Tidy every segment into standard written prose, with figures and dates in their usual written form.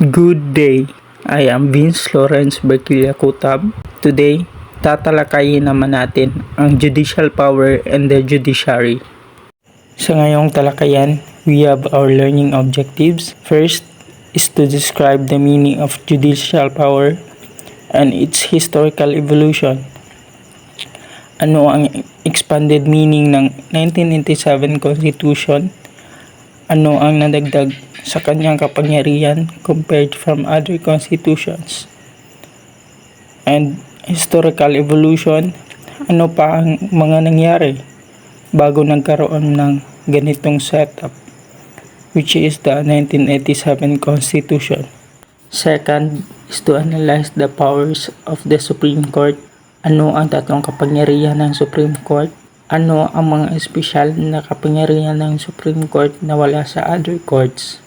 Good day, I am Vince Lawrence Berquilla Kutab. Today, tatalakayin naman natin ang judicial power and the judiciary. Sa ngayong talakayan, we have our learning objectives. First is to describe the meaning of judicial power and its historical evolution. Ano ang expanded meaning ng 1987 Constitution? Ano ang nadagdag sa kanyang kapangyarihan compared from other constitutions? And historical evolution, ano pa ang mga nangyari bago nagkaroon ng ganitong setup, which is the 1987 Constitution. Second is to analyze the powers of the Supreme Court. Ano ang tatlong kapangyarihan ng Supreme Court? Ano ang mga espesyal na kapangyarihan ng Supreme Court na wala sa other courts?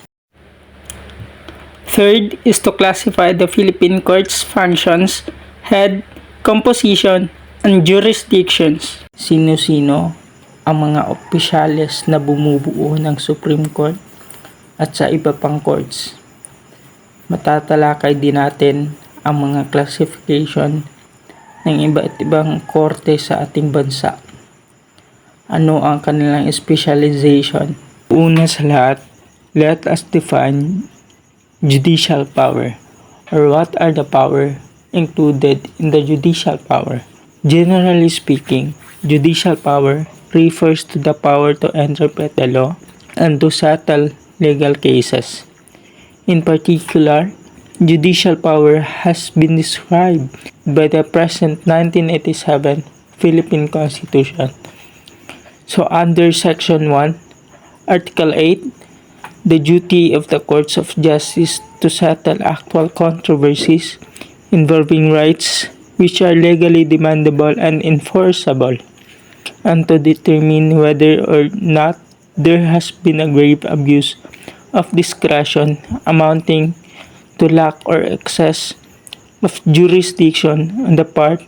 Third is to classify the Philippine courts' functions, head, composition, and jurisdictions. Sino-sino ang mga opisyales na bumubuo ng Supreme Court at sa iba pang courts. Matatalakay din natin ang mga classification ng iba't ibang korte sa ating bansa. Ano ang kanilang specialization? Una sa lahat, let us define judicial power, or what are the power included in the judicial power. Generally speaking, judicial power refers to the power to interpret the law and to settle legal cases. In particular, judicial power has been described by the present 1987 Philippine Constitution. So under Section 1, Article 8, the duty of the courts of justice to settle actual controversies involving rights which are legally demandable and enforceable, and to determine whether or not there has been a grave abuse of discretion amounting to lack or excess of jurisdiction on the part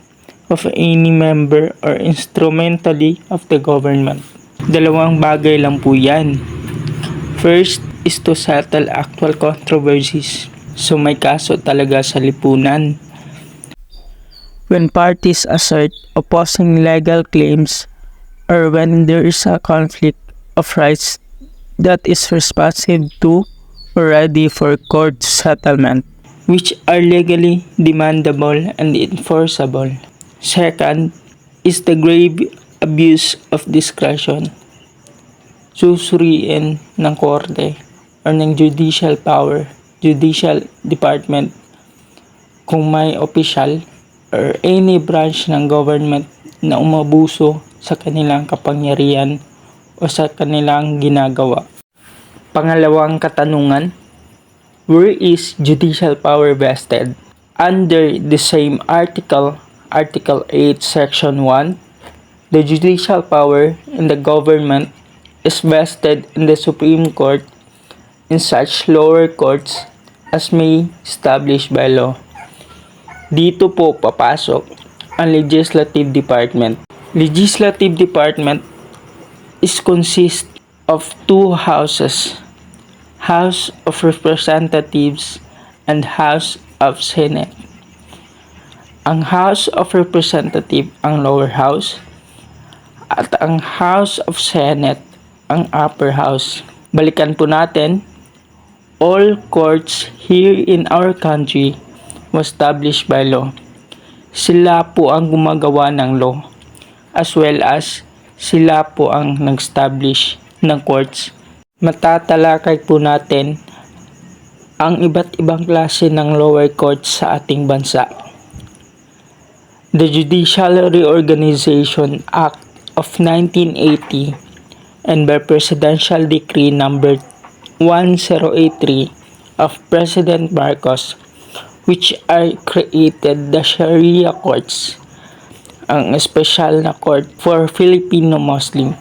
of any member or instrumentally of the government. Dalawang bagay lang po yan. First is to settle actual controversies. So may kaso talaga sa lipunan. When parties assert opposing legal claims or when there is a conflict of rights that is responsive to or ready for court settlement, which are legally demandable and enforceable. Second is the grave abuse of discretion. Susuriin ng korte or ng judicial power, judicial department, kung may opisyal or any branch ng government na umabuso sa kanilang kapangyarihan o sa kanilang ginagawa. Pangalawang katanungan, where is judicial power vested? Under the same article, Article 8, Section 1, the judicial power in the government is vested in the Supreme Court in such lower courts as may established by law. Dito po papasok ang Legislative Department. Legislative Department is consist of two houses, House of Representatives and House of Senate. Ang House of Representatives ang lower house at ang House of Senate ang upper house. Balikan po natin, all courts here in our country was established by law. Sila po ang gumagawa ng law, as well as sila po ang nag-establish ng courts. Matatalakay po natin ang iba't ibang klase ng lower courts sa ating bansa. The Judicial Reorganization Act of 1980 and by Presidential Decree number 1083 of President Marcos, which are created the Sharia courts, ang espesyal na court for Filipino Muslim.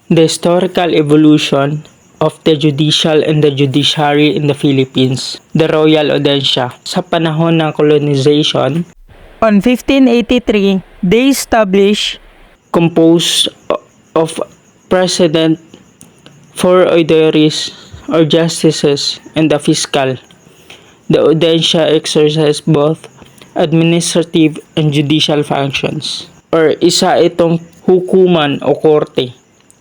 The historical evolution of the judicial and the judiciary in the Philippines. The Royal Audiencia. Sa panahon ng colonization, on 1583, they established composed of President, 4 auditories or justices, and the fiscal. The audiencia exercise both administrative and judicial functions. Or isa itong hukuman o korte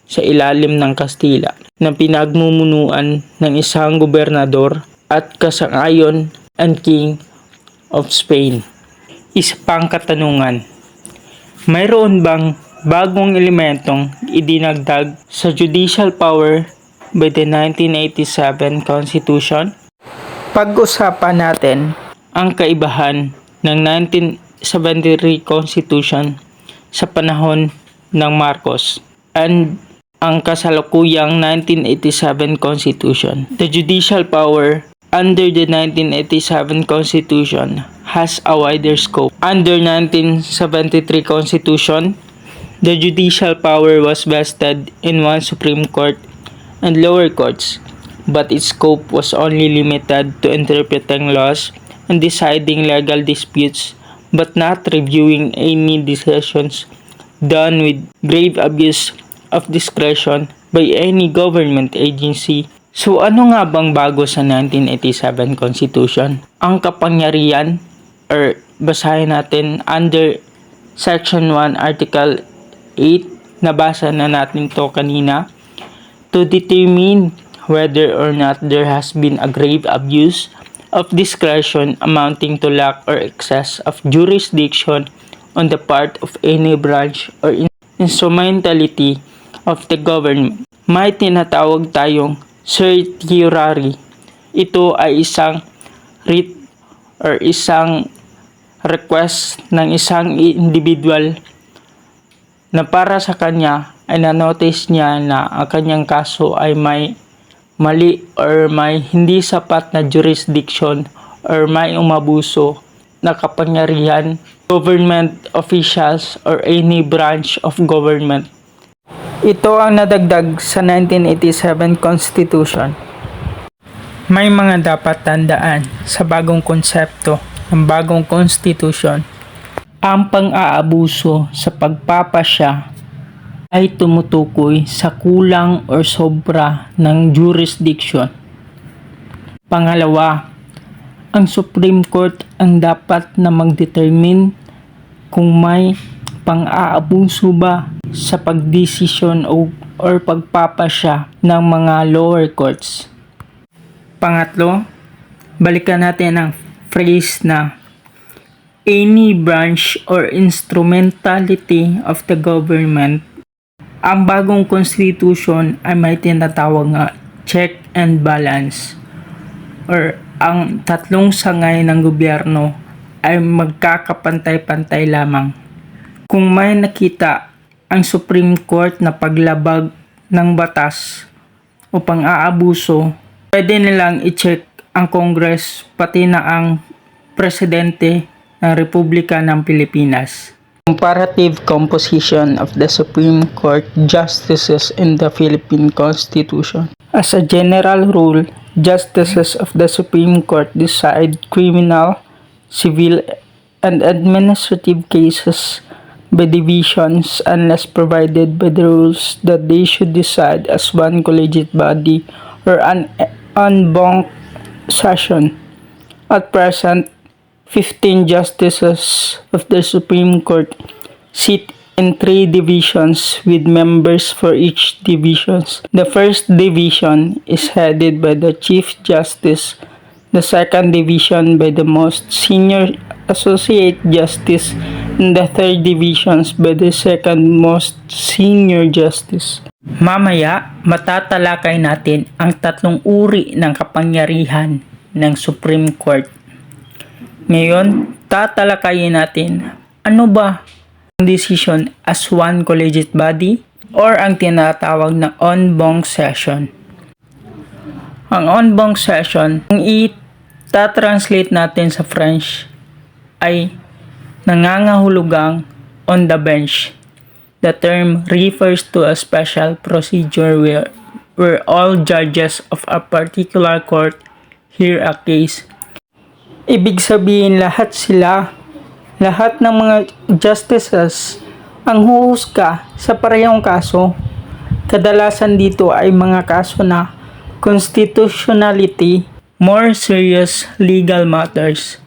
sa ilalim ng Kastila na pinagmumunuan ng isang gobernador at kasang-ayon and King of Spain. Isa pang katanungan, mayroon bang bagong elementong idinagdag sa judicial power by the 1987 Constitution? Pag-usapan natin ang kaibahan ng 1973 Constitution sa panahon ng Marcos and ang kasalukuyang 1987 Constitution. The judicial power under the 1987 Constitution has a wider scope. Under 1973 Constitution, the judicial power was vested in one Supreme Court and lower courts, but its scope was only limited to interpreting laws and deciding legal disputes, but not reviewing any decisions done with grave abuse of discretion by any government agency. So ano nga bang bago sa 1987 Constitution? Ang kapangyarihan, or basahin natin under Section 1 Article 8, nabasa na natin to kanina, to determine whether or not there has been a grave abuse of discretion amounting to lack or excess of jurisdiction on the part of any branch or instrumentality of the government. May tinatawag tayong certiorari. Ito ay isang writ or isang request ng isang individual na para sa kanya ay na-notice niya na ang kanyang kaso ay may mali or may hindi sapat na jurisdiction or may umabuso na kapangyarihan, government officials or any branch of government. Ito ang nadagdag sa 1987 Constitution. May mga dapat tandaan sa bagong konsepto ng bagong Constitution. Ang pang-aabuso sa pagpapasya ay tumutukoy sa kulang o sobra ng jurisdiction. Pangalawa, ang Supreme Court ang dapat na mag-determine kung may pang-aabuso ba sa pagdesisyon or pagpapasya ng mga lower courts. Pangatlo, balikan natin ang phrase na any branch or instrumentality of the government. Ang bagong constitution ay may tinatawag nga check and balance, or ang tatlong sangay ng gobyerno ay magkakapantay-pantay lamang. Kung may nakita ang Supreme Court na paglabag ng batas o pang-aabuso, pwede nilang i-check ang Congress pati na ang Presidente ng Republika ng Pilipinas. Comparative composition of the Supreme Court justices in the Philippine Constitution. As a general rule, justices of the Supreme Court decide criminal, civil, and administrative cases by divisions unless provided by the rules that they should decide as one collegiate body or an en banc session. At present, 15 justices of the Supreme Court sit in 3 divisions with members for each divisions. The first division is headed by the Chief Justice, the second division by the most senior Associate Justice, and the third divisions by the second most senior Justice. Mamaya, matatalakay natin ang tatlong uri ng kapangyarihan ng Supreme Court. Ngayon, tatalakayin natin ano ba ang decision as one collegiate body or ang tinatawag na en banc session. Ang en banc session, kung i-translate natin sa French, ay nangangahulugang on the bench. The term refers to a special procedure where all judges of a particular court hear a case. Ibig sabihin lahat ng mga justices ang huhusga sa parehong kaso. Kadalasan dito ay mga kaso na constitutionality, more serious legal matters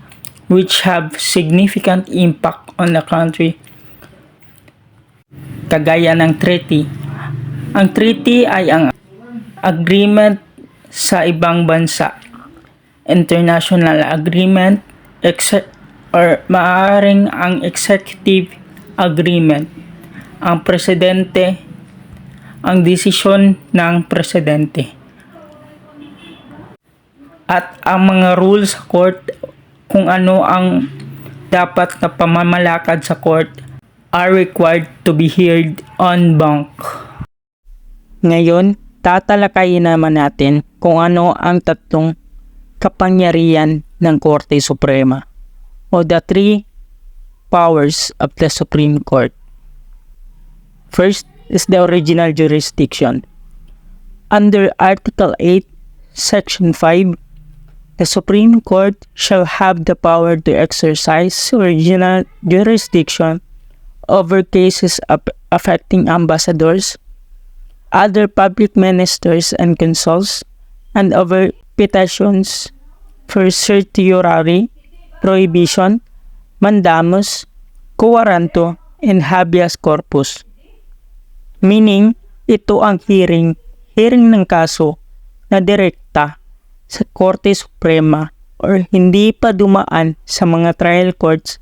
which have significant impact on the country, kagaya ng treaty. Ang treaty ay ang agreement sa ibang bansa, international agreement, or maaaring ang executive agreement. Ang presidente, ang desisyon ng presidente. At ang mga rules sa court, kung ano ang dapat na pamamalakad sa court, are required to be heard en banc. Ngayon, tatalakayin naman natin kung ano ang tatlong kapangyarihan ng Korte Suprema o the three powers of the Supreme Court. First is the original jurisdiction. Under Article 8, Section 5, the Supreme Court shall have the power to exercise original jurisdiction over cases affecting ambassadors, other public ministers and consuls, and over petitions for certiorari, prohibition, mandamus, quoranto, and habeas corpus. Meaning, ito ang hearing ng kaso na direkta sa Korte Suprema or hindi pa dumaan sa mga trial courts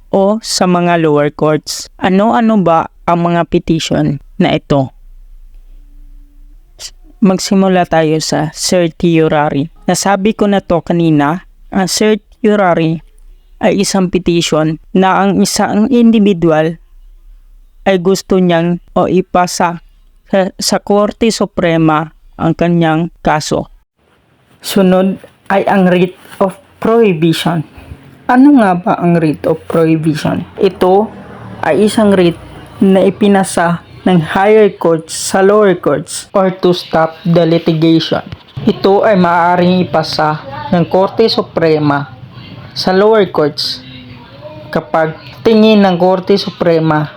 o sa mga lower courts. Ano-ano ba ang mga petition na ito? Magsimula tayo sa certiorari. Nasabi ko na to kanina, ang certiorari ay isang petition na ang isang individual ay gusto niyang o ipasa sa Korte Suprema ang kanyang kaso. Sunod ay ang writ of prohibition. Ano nga ba ang writ of prohibition? Ito ay isang writ na ipinasa ng higher courts sa lower courts or to stop the litigation. Ito ay maaaring ipasa ng Korte Suprema sa lower courts kapag tingin ng Korte Suprema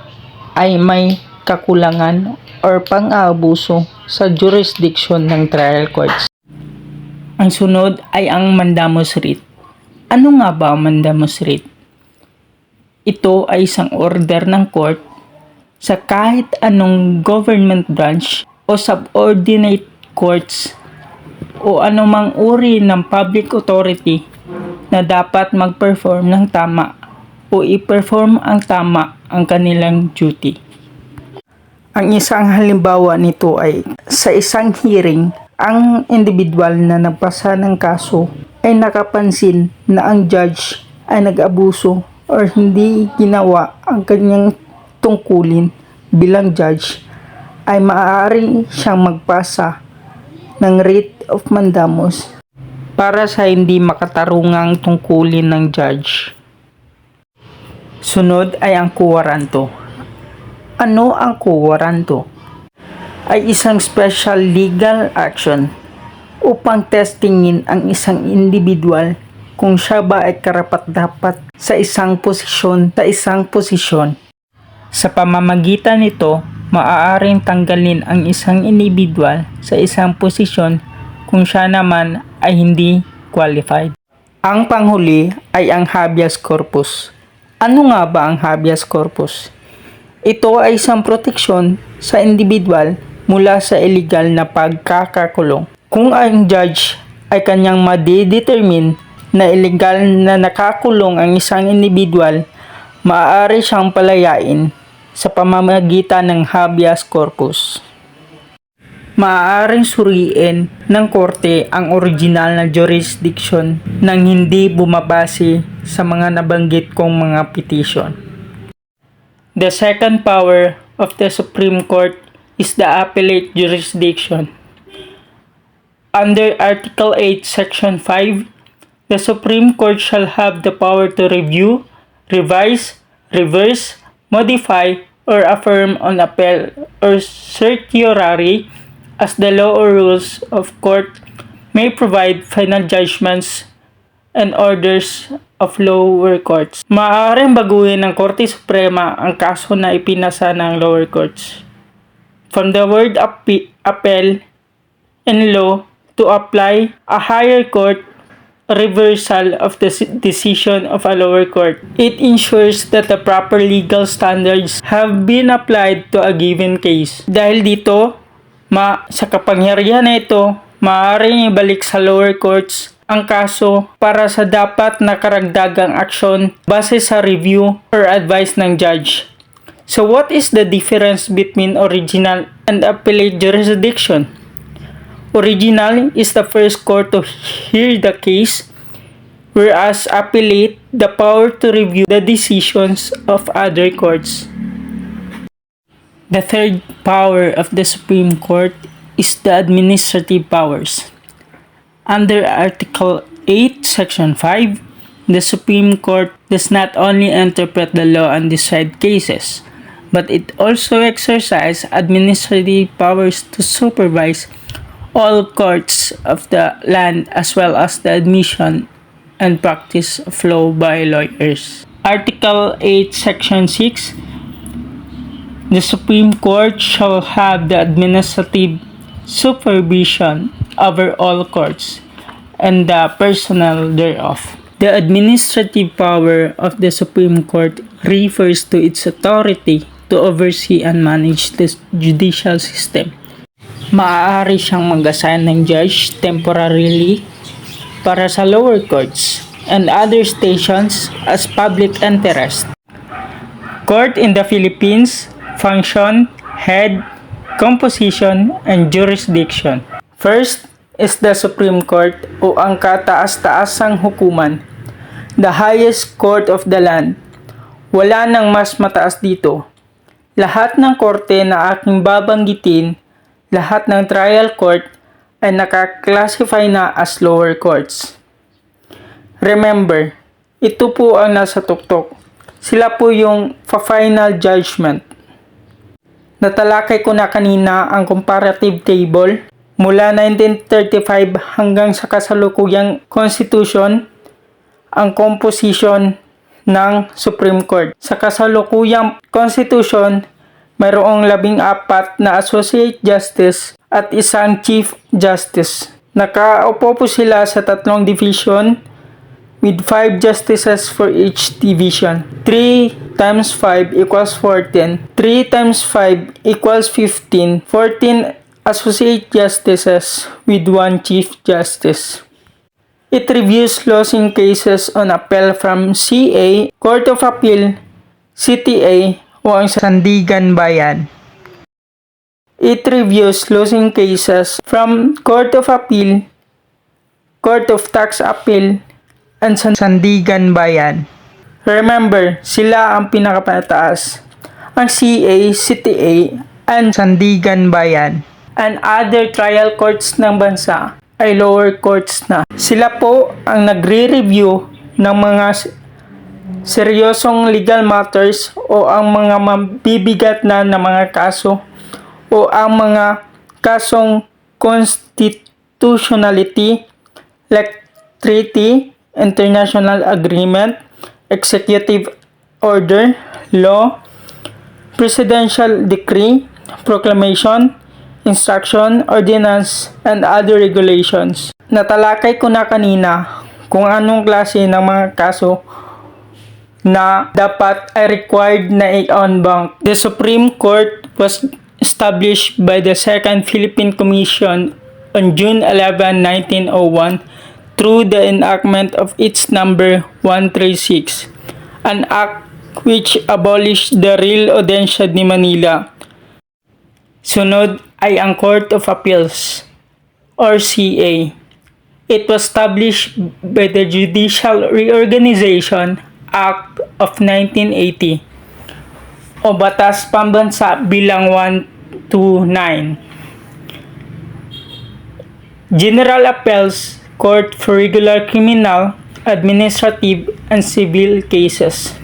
ay may kakulangan or pang-aabuso sa jurisdiction ng trial courts. Ang sunod ay ang mandamus writ. Ano nga ba ang mandamus writ? Ito ay isang order ng court sa kahit anong government branch o subordinate courts o anumang uri ng public authority na dapat mag-perform ng tama o i-perform ang tama ang kanilang duty. Ang isang halimbawa nito ay sa isang hearing, ang individual na nagpasa ng kaso ay nakapansin na ang judge ay nag-abuso or hindi ginawa ang kanyang tungkulin bilang judge, ay maaari siyang magpasa ng writ of mandamus para sa hindi makatarungang tungkulin ng judge. Sunod ay ang quoranto. Ano ang quoranto? Ay isang special legal action upang testingin ang isang individual kung siya ba ay karapat-dapat sa isang posisyon. Sa pamamagitan nito, maaaring tanggalin ang isang individual sa isang posisyon kung siya naman ay hindi qualified. Ang panghuli ay ang habeas corpus. Ano nga ba ang habeas corpus? Ito ay isang proteksyon sa individual mula sa illegal na pagkakakulong. Kung ang judge ay kanyang madidetermine na illegal na nakakulong ang isang individual, maaari siyang palayain sa pamamagitan ng habeas corpus. Maaaring suriin ng korte ang original na jurisdiction nang hindi bumabase sa mga nabanggit kong mga petition. The second power of the Supreme Court is the appellate jurisdiction. Under Article 8, Section 5, the Supreme Court shall have the power to review, revise, reverse, modify, or affirm on appeal or certiorari as the law or rules of court may provide final judgments and orders of lower courts. Maaaring baguhin ng Korte Suprema ang kaso na ipinasa ng lower courts. From the word appel in law to apply, a higher court reversal of the decision of a lower court. It ensures that the proper legal standards have been applied to a given case. Dahil dito, sa kapangyarihan na ito, maaaring ibalik sa lower courts ang kaso para sa dapat na karagdagang aksyon base sa review or advice ng judge. So what is the difference between original and appellate jurisdiction? Original is the first court to hear the case, whereas appellate the power to review the decisions of other courts. The third power of the Supreme Court is the administrative powers. Under Article 8, Section 5, the Supreme Court does not only interpret the law and decide cases, but it also exercises administrative powers to supervise all courts of the land as well as the admission and practice of law by lawyers. Article 8, Section 6, the Supreme Court shall have the administrative supervision over all courts and the personnel thereof. The administrative power of the Supreme Court refers to its authority to oversee and manage the judicial system. Maaari siyang mag-assign ng judge temporarily para sa lower courts and other stations as public interest. Court in the Philippines function, head, composition, and jurisdiction. First is the Supreme Court o ang kataas-taasang hukuman, the highest court of the land. Wala nang mas mataas dito. Lahat ng korte na aking babanggitin, lahat ng trial court ay nakaklasify na as lower courts. Remember, ito po ang nasa tuktok. Sila po yung final judgment. Natalakay ko na kanina ang comparative table mula 1935 hanggang sa kasalukuyang Constitution, ang composition ng Supreme Court. Sa kasalukuyang Constitution, mayroong 14 na Associate Justice at isang Chief Justice. Nakaupo po sila sa 3 division with 5 justices for each division. 3 times 5 equals 14. 3 times 5 equals 15. 14 Associate Justices with 1 Chief Justice. It reviews laws in cases on appeal from CA, Court of Appeal, CTA, o ang Sandigan Bayan. It reviews laws in cases from Court of Appeal, Court of Tax Appeal, and Sandigan Bayan. Remember, sila ang pinakapataas. Ang CA, CTA, and Sandigan Bayan, and other trial courts ng bansa ay lower courts na. Sila po ang nagre-review ng mga seryosong legal matters o ang mga mabibigat na mga kaso o ang mga kasong constitutionality like treaty, international agreement, executive order, law, presidential decree, proclamation, instruction, ordinance, and other regulations. Natalakay ko na kanina kung anong klase ng mga kaso na dapat ay required na en banc. The Supreme Court was established by the Second Philippine Commission on June 11, 1901 through the enactment of its number 136, an act which abolished the Real Audiencia de Manila. Sunod ay ang Court of Appeals or CA. It was established by the Judicial Reorganization Act of 1980 o Batas Pambansa bilang 129. General Appeals Court for regular criminal, administrative, and civil cases.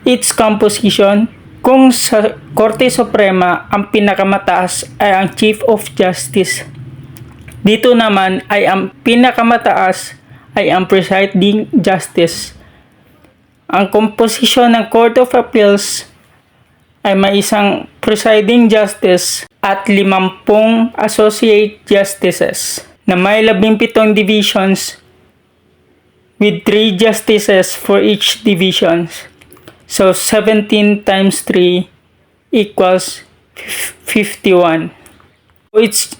Its composition, kung sa Korte Suprema ang pinakamataas ay ang Chief of Justice, dito naman ay ang pinakamataas ay ang Presiding Justice. Ang komposisyon ng Court of Appeals ay may isang Presiding Justice at 50 Associate Justices na may 17 divisions with 3 justices for each division. So 17 times 3 equals 51. Its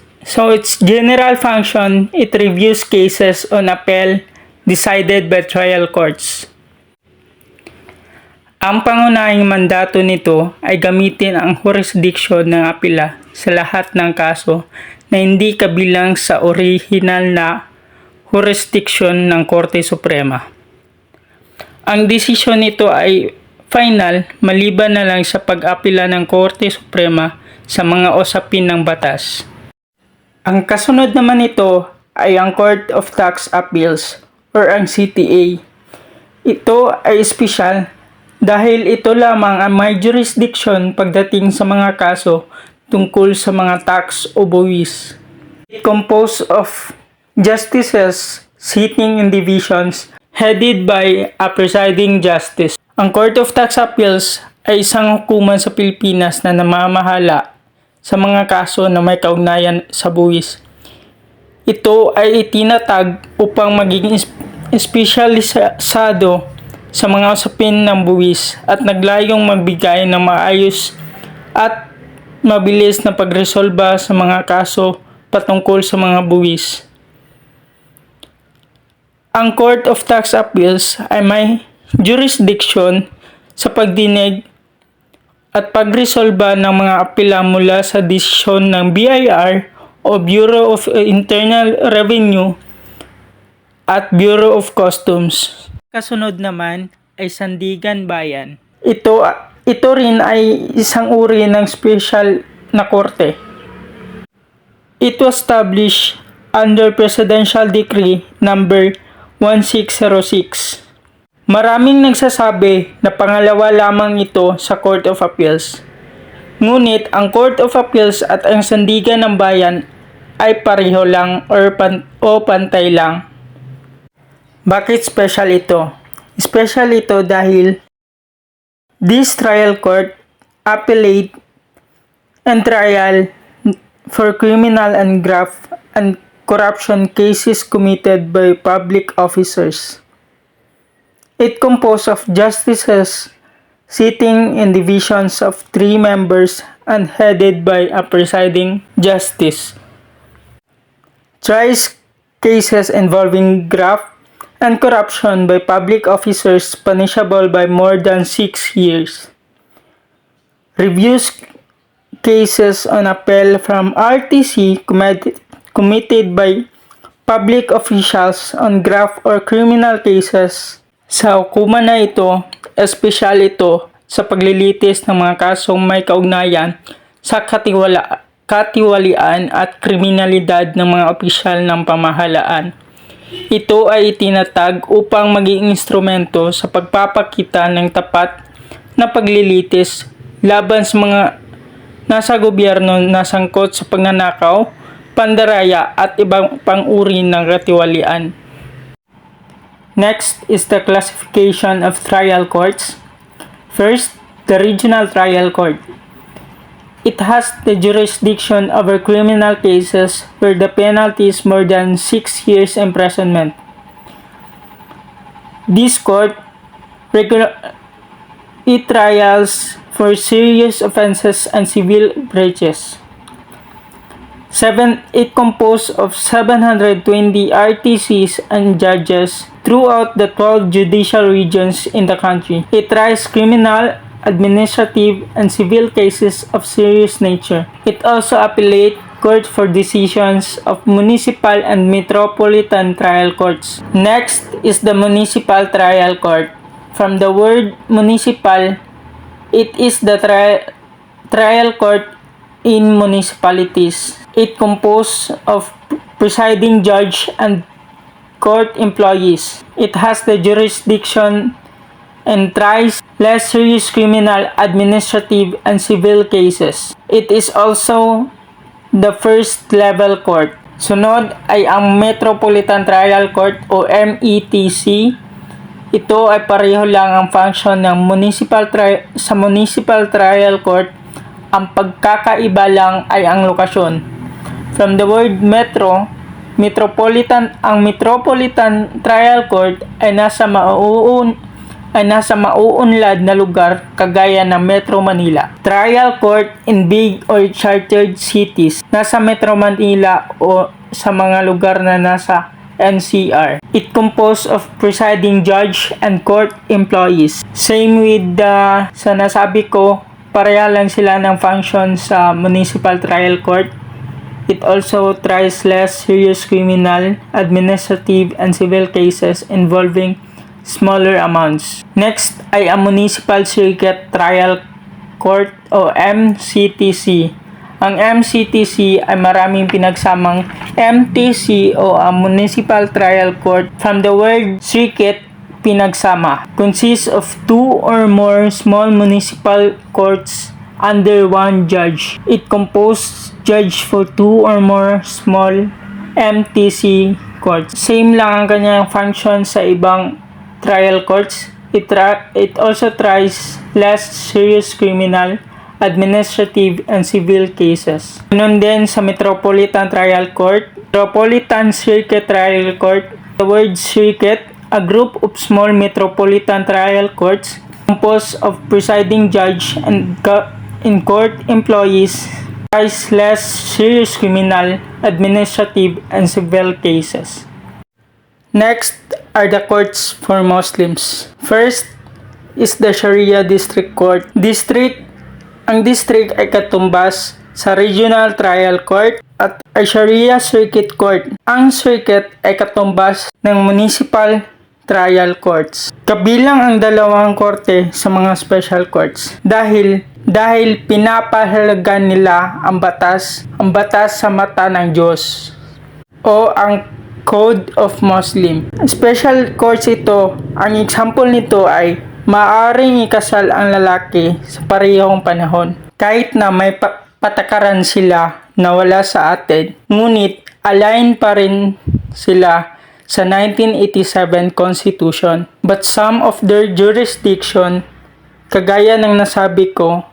general function, it reviews cases on appeal decided by trial courts. Ang pangunahing mandato nito ay gamitin ang jurisdiction ng apela sa lahat ng kaso na hindi kabilang sa orihinal na jurisdiction ng Korte Suprema. Ang desisyon nito ay final maliban na lang sa pag-apela ng Korte Suprema sa mga usapin ng batas. Ang kasunod naman nito ay ang Court of Tax Appeals or ang CTA. Ito ay espesyal dahil ito lamang ang may jurisdiction pagdating sa mga kaso tungkol sa mga tax o buwis. It composed of justices sitting in divisions headed by a presiding justice. Ang Court of Tax Appeals ay isang hukuman sa Pilipinas na namamahala sa mga kaso na may kaugnayan sa buwis. Ito ay itinatag upang maging espesyalisado sa mga usapin ng buwis at naglayong magbigay ng maayos at mabilis na pagresolba sa mga kaso patungkol sa mga buwis. Ang Court of Tax Appeals ay may jurisdiction sa pagdinig at pagresolba ng mga apela mula sa desisyon ng BIR o Bureau of Internal Revenue at Bureau of Customs. Kasunod naman ay Sandigan Bayan. Ito rin ay isang uri ng special na korte. It was established under Presidential Decree number 1606. Maraming nagsasabi na pangalawa lamang ito sa Court of Appeals. Ngunit ang Court of Appeals at ang Sandigan ng Bayan ay pareho lang o pantay lang. Bakit special ito? Special ito dahil this trial court appellate and trial for criminal and graft and corruption cases committed by public officers. It composed of justices sitting in divisions of 3 members and headed by a presiding justice. Tries cases involving graft and corruption by public officers punishable by more than 6 years. Reviews cases on appeal from RTC committed by public officials on graft or criminal cases. Sa hukuman na ito, espesyal ito sa paglilitis ng mga kasong may kaugnayan sa katiwalian at kriminalidad ng mga opisyal ng pamahalaan. Ito ay itinatag upang maging instrumento sa pagpapakita ng tapat na paglilitis laban sa mga nasa gobyerno na sangkot sa pagnanakaw, pandaraya at ibang pang-uri ng katiwalian. Next is the classification of trial courts. First, the Regional Trial Court. It has the jurisdiction over criminal cases where the penalty is more than 6 years imprisonment. This court it trials for serious offenses and civil breaches. It composed of 720 RTCs and judges throughout the 12 judicial regions in the country. It tries criminal, administrative, and civil cases of serious nature. It also appellate court for decisions of municipal and metropolitan trial courts. Next is the Municipal Trial Court. From the word municipal, it is the trial court in municipalities. It composed of presiding judge and court employees. It has the jurisdiction and tries less serious criminal, administrative, and civil cases. It is also the first level court. Sunod ay ang Metropolitan Trial Court o METC. Ito ay pareho lang ang function ng municipal trial court. Ang pagkakaiba lang ay ang lokasyon. From the word metro, Ang Metropolitan Trial Court ay nasa mauunlad na lugar kagaya ng Metro Manila. Trial Court in big or chartered cities, nasa Metro Manila o sa mga lugar na nasa NCR. It composed of presiding judge and court employees. Same with sa nasabi ko, pareha lang sila ng function sa Municipal Trial Court. It also tries less serious criminal, administrative, and civil cases involving smaller amounts. Next ay ang Municipal Circuit Trial Court o MCTC. Ang MCTC ay maraming pinagsamang MTC o ang Municipal Trial Court from the word circuit, pinagsama. Consists of 2 or more small municipal courts under one judge. It composed judge for 2 or more small MTC courts. Same lang ang kanyang function sa ibang trial courts. It also tries less serious criminal, administrative, and civil cases. Ganun din sa Metropolitan Trial Court, Metropolitan Circuit Trial Court. The word circuit, a group of small metropolitan trial courts composed of presiding judge and in-court employees, tries less serious criminal, administrative, and civil cases. Next are the courts for Muslims. First is the Sharia District Court. Ang district ay katumbas sa Regional Trial Court at ay Sharia Circuit Court. Ang circuit ay katumbas ng Municipal Trial Courts. Kabilang ang dalawang korte sa mga special courts dahil pinapahalagan nila ang batas sa mata ng Diyos o ang Code of Muslim. Special courts ito, ang example nito ay maaaring ikasal ang lalaki sa parehong panahon kahit na may patakaran sila na wala sa atin, ngunit align pa rin sila sa 1987 Constitution. But some of their jurisdiction, kagaya ng nasabi ko,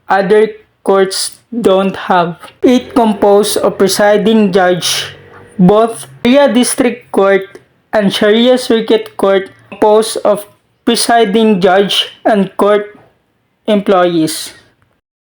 other courts don't have. It composed of presiding judge. Both Sharia District Court and Sharia Circuit Court composed of presiding judge and court employees.